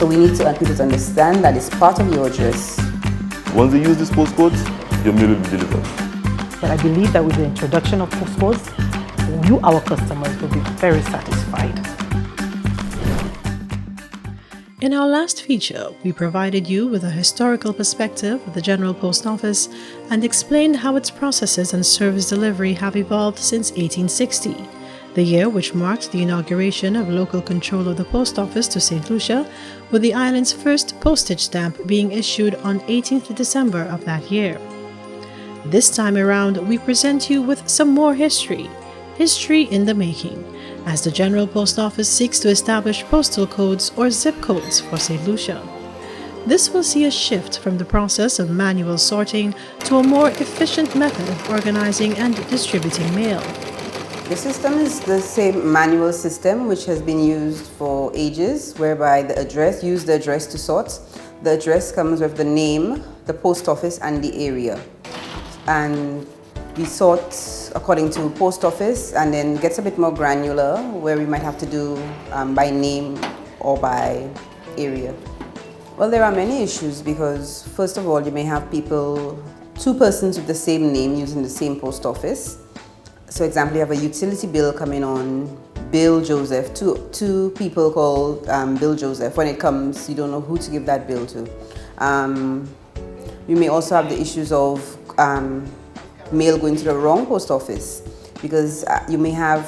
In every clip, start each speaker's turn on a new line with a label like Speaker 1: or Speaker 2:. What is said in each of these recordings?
Speaker 1: So we need people to understand that it's part of your address.
Speaker 2: Once they use these postcodes, your mail will be delivered.
Speaker 3: But I believe that with the introduction of postcodes, you, our customers, will be very satisfied.
Speaker 4: In our last feature, we provided you with a historical perspective of the General Post Office and explained how its processes and service delivery have evolved since 1860, the year which marked the inauguration of local control of the post office to St. Lucia, with the island's first postage stamp being issued on 18th December of that year. This time around, we present you with some more history in the making, as the General Post Office seeks to establish postal codes or zip codes for St. Lucia. This will see a shift from the process of manual sorting to a more efficient method of organizing and distributing mail.
Speaker 1: The system is the same manual system which has been used for ages, whereby the address to sort. The address comes with the name, the post office and the area. And we sort according to post office, and then gets a bit more granular where we might have to do by name or by area. Well, there are many issues because first of all, you may have two persons with the same name using the same post office. So example, you have a utility bill coming on Bill Joseph, two people called Bill Joseph. When it comes, you don't know who to give that bill to. You may also have the issues of mail going to the wrong post office because you may have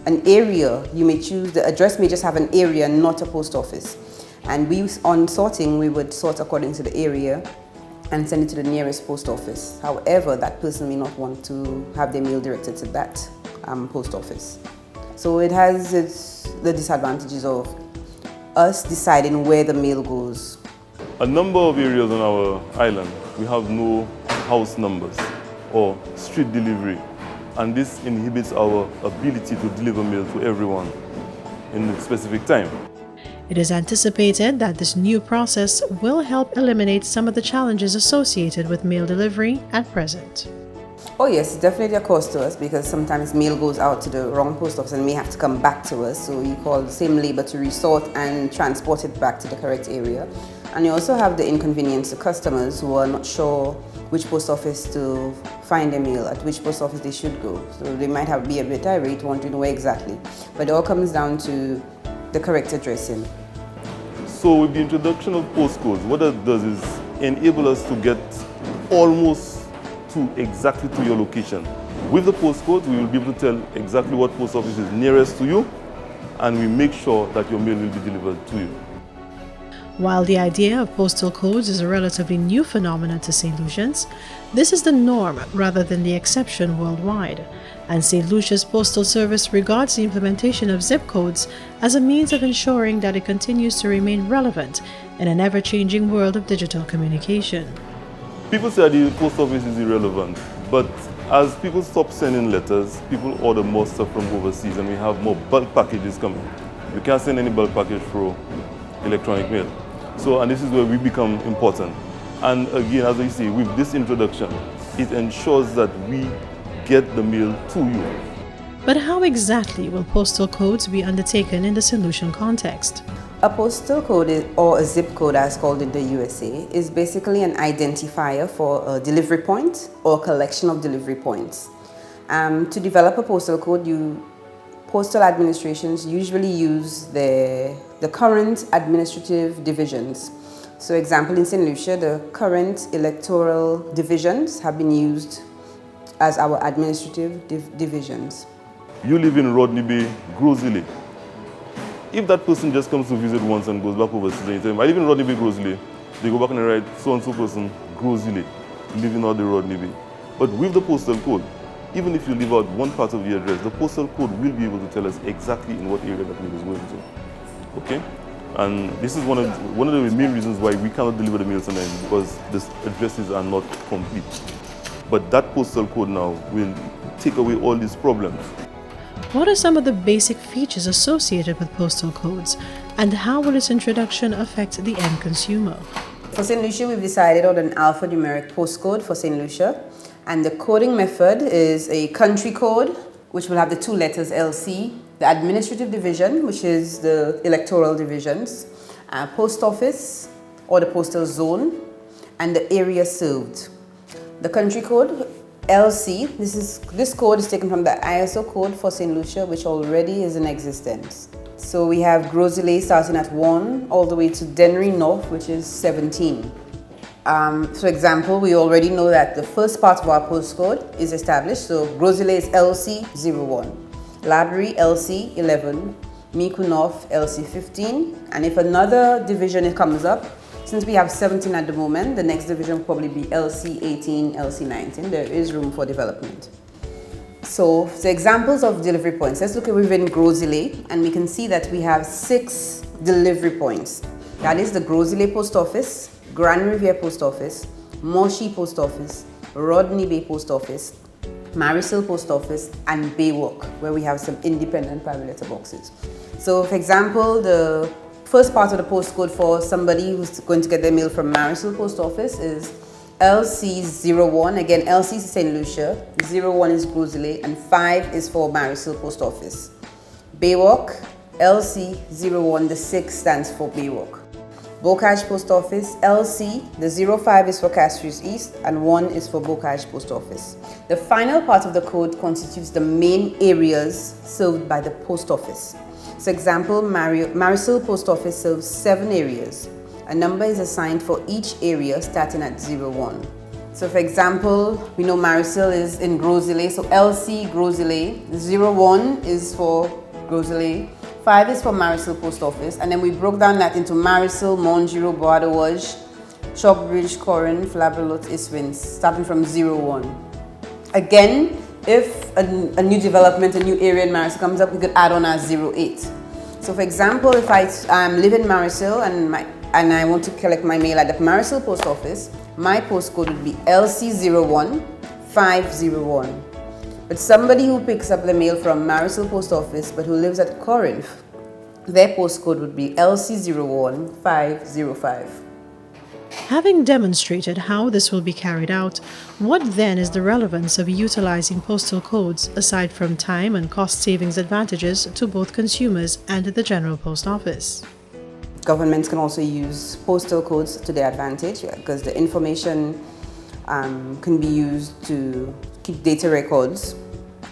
Speaker 1: an area, the address may just have an area, not a post office. And on sorting, we would sort according to the area and send it to the nearest post office. However, that person may not want to have their mail directed to that post office. So it has the disadvantages of us deciding where the mail goes.
Speaker 2: A number of areas on our island, we have no house numbers or street delivery, and this inhibits our ability to deliver mail to everyone in a specific time.
Speaker 4: It is anticipated that this new process will help eliminate some of the challenges associated with mail delivery at present.
Speaker 1: Oh yes, it's definitely a cost to us because sometimes mail goes out to the wrong post office and may have to come back to us. So you call the same labor to resort and transport it back to the correct area. And you also have the inconvenience to customers who are not sure which post office to find their mail, at which post office they should go. So they might be a bit irate, wondering where exactly. But it all comes down to the correct addressing.
Speaker 2: So with the introduction of postcodes, what that does is enable us to get almost exactly to your location. With the postcode, we will be able to tell exactly what post office is nearest to you, and we make sure that your mail will be delivered to you.
Speaker 4: While the idea of postal codes is a relatively new phenomenon to St. Lucians, this is the norm rather than the exception worldwide, and St. Lucia's Postal Service regards the implementation of zip codes as a means of ensuring that it continues to remain relevant in an ever-changing world of digital communication.
Speaker 2: People say the post office is irrelevant, but as people stop sending letters, people order more stuff from overseas and we have more bulk packages coming. You can't send any bulk package through electronic mail. So, and this is where we become important. And again, as I say, with this introduction, it ensures that we get the mail to you.
Speaker 4: But how exactly will postal codes be undertaken in the St. Lucian context?
Speaker 1: A postal code, or a zip code as called in the USA, is basically an identifier for a delivery point or a collection of delivery points. To develop a postal code, postal administrations usually use the current administrative divisions. So example, in St. Lucia, the current electoral divisions have been used as our administrative divisions.
Speaker 2: You live in Rodney Bay, Groseley. If that person just comes to visit once and goes back overseas, and you tell them, I live in Rodney Bay, Groseley, they go back and they write so-and-so person, Groseley, living out the Rodney Bay. But with the postal code, even if you leave out one part of the address, the postal code will be able to tell us exactly in what area that mail is going to. Okay? And this is one of the main reasons why we cannot deliver the mail sometimes, because the addresses are not complete. But that postal code now will take away all these problems.
Speaker 4: What are some of the basic features associated with postal codes, and how will its introduction affect the end consumer?
Speaker 1: For St. Lucia, we've decided on an alphanumeric postcode for St. Lucia, and the coding method is a country code, which will have the two letters LC, the administrative division, which is the electoral divisions, post office or the postal zone, and the area served. The country code, LC, this code is taken from the ISO code for St. Lucia, which already is in existence. So we have Grosley starting at 1 all the way to Dennery North, which is 17. For example, we already know that the first part of our postcode is established. So Grosley is LC01, Labrie LC11, Miku North LC15, and if another division comes up, since we have 17 at the moment, the next division will probably be LC18, LC19. There is room for development. So examples of delivery points. Let's look at within Grosley, and we can see that we have 6 delivery points. That is the Grosley Post Office, Grand Riviere Post Office, Moshi Post Office, Rodney Bay Post Office, Marisol Post Office, and Baywalk, where we have some independent private letter boxes. So for example, the first part of the postcode for somebody who's going to get their mail from Marisol Post Office is LC01. Again, LC is St. Lucia, 01 is Grosley, and 5 is for Marisol Post Office. Baywalk, LC01, the 6 stands for Baywalk. Bocage Post Office, LC, the 05 is for Castries East, and 1 is for Bocage Post Office. The final part of the code constitutes the main areas served by the post office. So example, Marisol Post Office serves 7 areas. A number is assigned for each area starting at 01. So for example, we know Marisol is in Grosley, so LC Grosley, 01 is for Grosley, 5 is for Marisol Post Office, and then we broke down that into Marisol, Montgiro, Bois-de-Wage, Shockbridge, Corinth, Labrador, Iswins, starting from 01. Again, if a new development, a new area in Marisol comes up, we could add on as 08. So for example, if I live in Marisol and I want to collect my mail at the Marisol Post Office, my postcode would be LC01 501. But somebody who picks up the mail from Marisol Post Office but who lives at Corinth, their postcode would be LC01 505.
Speaker 4: Having demonstrated how this will be carried out, what then is the relevance of utilizing postal codes aside from time and cost savings advantages to both consumers and the General Post Office?
Speaker 1: Governments can also use postal codes to their advantage because the information can be used to keep data records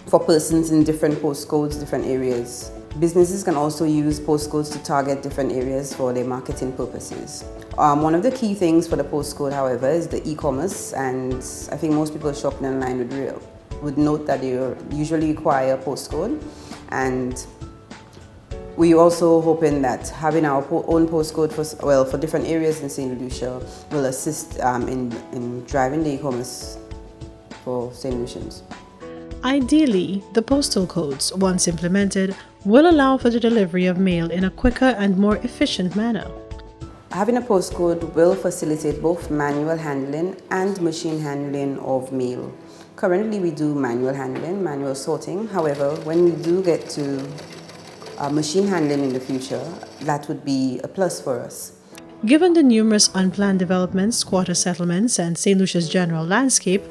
Speaker 1: for persons in different postcodes, different areas. Businesses can also use postcodes to target different areas for their marketing purposes. One of the key things for the postcode, however, is the e-commerce, and I think most people shopping online would note that they usually require a postcode. And we also hoping that having our own postcode for different areas in St. Lucia will assist in driving the e-commerce for St. Lucians.
Speaker 4: Ideally, the postal codes, once implemented, will allow for the delivery of mail in a quicker and more efficient manner.
Speaker 1: Having a postcode will facilitate both manual handling and machine handling of mail. Currently, we do manual handling, manual sorting. However, when we do get to machine handling in the future, that would be a plus for us.
Speaker 4: Given the numerous unplanned developments, quarter settlements, and St. Lucia's general landscape,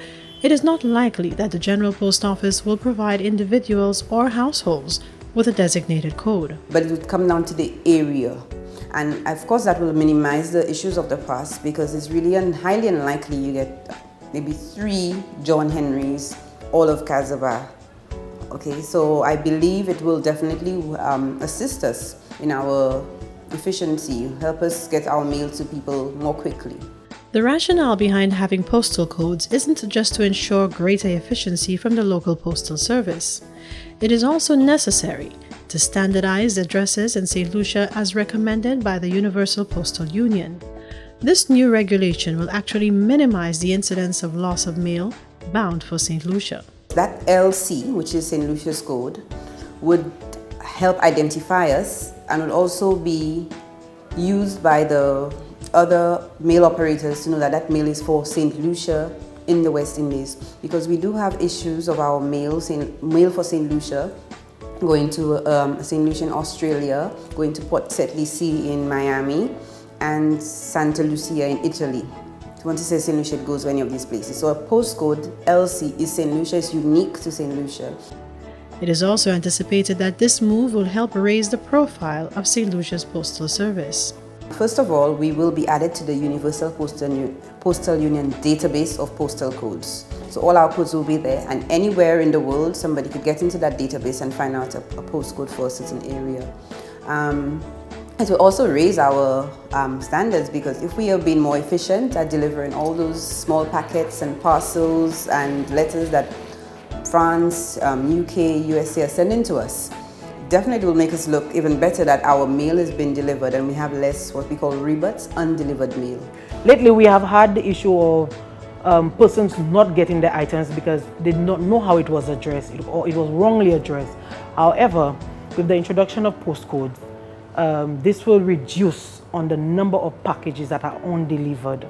Speaker 4: it is not likely that the General Post Office will provide individuals or households with a designated code.
Speaker 1: But it would come down to the area. And of course that will minimize the issues of the past because it's really highly unlikely you get maybe 3 John Henrys, all of Casaba. Okay, so I believe it will definitely assist us in our efficiency, help us get our mail to people more quickly.
Speaker 4: The rationale behind having postal codes isn't just to ensure greater efficiency from the local postal service. It is also necessary to standardize addresses in St. Lucia as recommended by the Universal Postal Union. This new regulation will actually minimize the incidence of loss of mail bound for St. Lucia.
Speaker 1: That LC, which is St. Lucia's code, would help identify us and will also be used by the other mail operators to know that that mail is for St. Lucia in the West Indies, because we do have issues of our mail for St. Lucia going to St. Lucia in Australia, going to Port St. Lucie in Miami, and Santa Lucia in Italy. If you want to say St. Lucia, it goes to any of these places. So a postcode LC is St. Lucia, is unique to St. Lucia.
Speaker 4: It is also anticipated that this move will help raise the profile of St. Lucia's Postal Service.
Speaker 1: First of all, we will be added to the Universal Postal Union database of postal codes. So all our codes will be there, and anywhere in the world somebody could get into that database and find out a postcode for a certain area. It will also raise our standards, because if we have been more efficient at delivering all those small packets and parcels and letters that France, UK, USA are sending to us, definitely will make us look even better that our mail has been delivered and we have less what we call rebuts, undelivered mail.
Speaker 3: Lately, we have had the issue of persons not getting their items because they did not know how it was addressed or it was wrongly addressed. However, with the introduction of postcodes, this will reduce on the number of packages that are undelivered.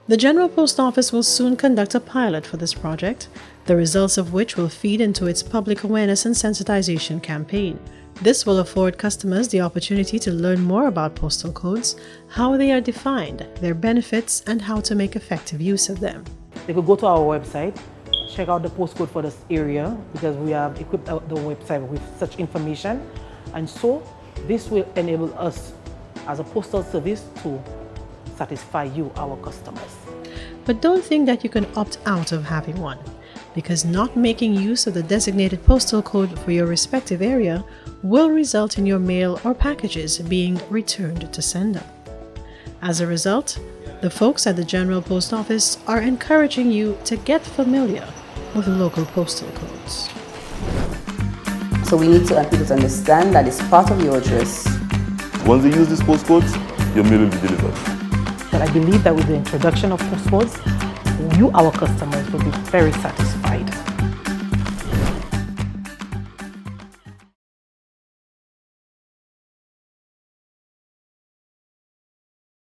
Speaker 4: The General Post Office will soon conduct a pilot for this project, the results of which will feed into its public awareness and sensitization campaign. This will afford customers the opportunity to learn more about postal codes, how they are defined, their benefits, and how to make effective use of them.
Speaker 3: They could go to our website, check out the postcode for this area, because we have equipped the website with such information, and so this will enable us as a postal service to satisfy you, our customers.
Speaker 4: But don't think that you can opt out of having one, because not making use of the designated postal code for your respective area will result in your mail or packages being returned to sender. As a result, the folks at the General Post Office are encouraging you to get familiar with local postal codes.
Speaker 1: So we need people to understand that it's part of your address.
Speaker 2: Once they use these postcodes, your mail will be delivered.
Speaker 3: But I believe that with the introduction of postcodes, you, our customers, will be very satisfied.